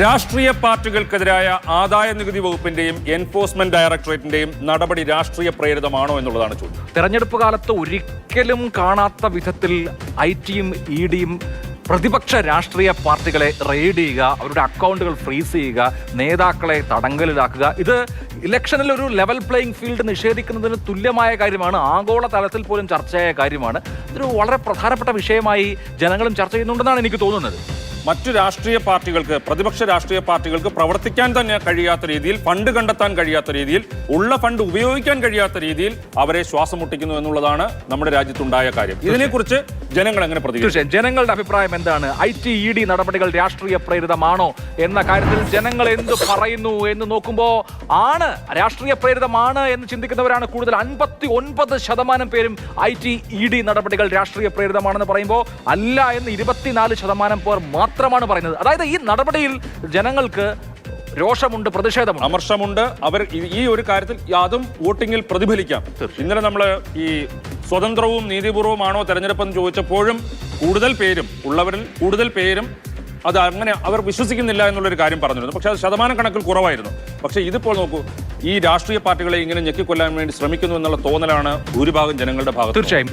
രാഷ്ട്രീയ പാർട്ടികൾക്കെതിരായ ആദായ നികുതി വകുപ്പിന്റെയും എൻഫോഴ്സ്മെന്റ് ഡയറക്ടറേറ്റിന്റെയും നടപടി രാഷ്ട്രീയ പ്രേരിതമാണോ എന്നുള്ളതാണ് ചോദ്യം. തെരഞ്ഞെടുപ്പ് കാലത്ത് ഒരിക്കലും കാണാത്ത വിധത്തിൽ ഐടിയും ഇഡിയും പ്രതിപക്ഷ രാഷ്ട്രീയ പാർട്ടികളെ റെയ്ഡ് ചെയ്യുക, അവരുടെ അക്കൗണ്ടുകൾ ഫ്രീസ് ചെയ്യുക, നേതാക്കളെ തടങ്കലിലാക്കുക. ഇത് ഇലക്ഷനിൽ ഒരു ലെവൽ പ്ലേയിങ് ഫീൽഡ് നിഷേധിക്കുന്നതിന് തുല്യമായ കാര്യമാണ്. ആഗോള തലത്തിൽ പോലും ചർച്ചയായ കാര്യമാണ്. ഇതൊരു വളരെ പ്രധാനപ്പെട്ട വിഷയമായി ജനങ്ങളും ചർച്ച ചെയ്യുന്നുണ്ടെന്നാണ് എനിക്ക് തോന്നുന്നത്. മറ്റു രാഷ്ട്രീയ പാർട്ടികൾക്ക്, പ്രതിപക്ഷ രാഷ്ട്രീയ പാർട്ടികൾക്ക് പ്രവർത്തിക്കാൻ തന്നെ കഴിയാത്ത രീതിയിൽ, ഫണ്ട് കണ്ടെത്താൻ കഴിയാത്ത രീതിയിൽ, ഉള്ള ഫണ്ട് ഉപയോഗിക്കാൻ കഴിയാത്ത രീതിയിൽ അവരെ ശ്വാസം മുട്ടിക്കുന്നു എന്നുള്ളതാണ് നമ്മുടെ രാജ്യത്തുണ്ടായ കാര്യം. ഇതിനെക്കുറിച്ച് ജനങ്ങൾ എങ്ങനെ പ്രതികരിക്കും? ജനങ്ങളുടെ അഭിപ്രായം എന്താണ്? ഐടി ഇഡി നടപടികൾ രാഷ്ട്രീയ പ്രേരിതമാണോ എന്ന കാര്യത്തിൽ ജനങ്ങൾ എന്ത് പറയുന്നു എന്ന് നോക്കുമ്പോൾ ആണ് രാഷ്ട്രീയ പ്രേരിതമാണ് എന്ന് ചിന്തിക്കുന്നവരാണ് കൂടുതൽ. 59% പേരും ഐടി ഇഡി നടപടികൾ രാഷ്ട്രീയ പ്രേരിതമാണെന്ന് പറയുമ്പോൾ അല്ല എന്ന് 24% പേർ മാത്രമാണ് പറയുന്നത്. അതായത് ഈ നടപടിയിൽ ജനങ്ങൾക്ക് രോഷമുണ്ട്, പ്രതിഷേധമുണ്ട്, അമർഷമുണ്ട്. അവർ ഈ ഒരു കാര്യത്തിൽ അതും വോട്ടിങ്ങിൽ പ്രതിഫലിക്കാം. ഇന്നലെ നമ്മൾ ഈ സ്വതന്ത്രവും നീതിപൂർവമാണോ തെരഞ്ഞെടുപ്പെന്ന് ചോദിച്ചപ്പോഴും ഉള്ളവരിൽ കൂടുതൽ പേരും അത് അങ്ങനെ അവർ വിശ്വസിക്കുന്നില്ല എന്നുള്ളൊരു കാര്യം പറഞ്ഞിരുന്നു. പക്ഷേ അത് ശതമാനം കണക്കിൽ കുറവായിരുന്നു. പക്ഷേ ഇതിപ്പോൾ നോക്കൂ, ഈ രാഷ്ട്രീയ പാർട്ടികളെ ഇങ്ങനെ ഞെക്കിക്കൊല്ലാൻ വേണ്ടി ശ്രമിക്കുന്നു എന്നുള്ള തോന്നലാണ് ഭൂരിഭാഗം ജനങ്ങളുടെ ഭാഗത്ത്. തീർച്ചയായും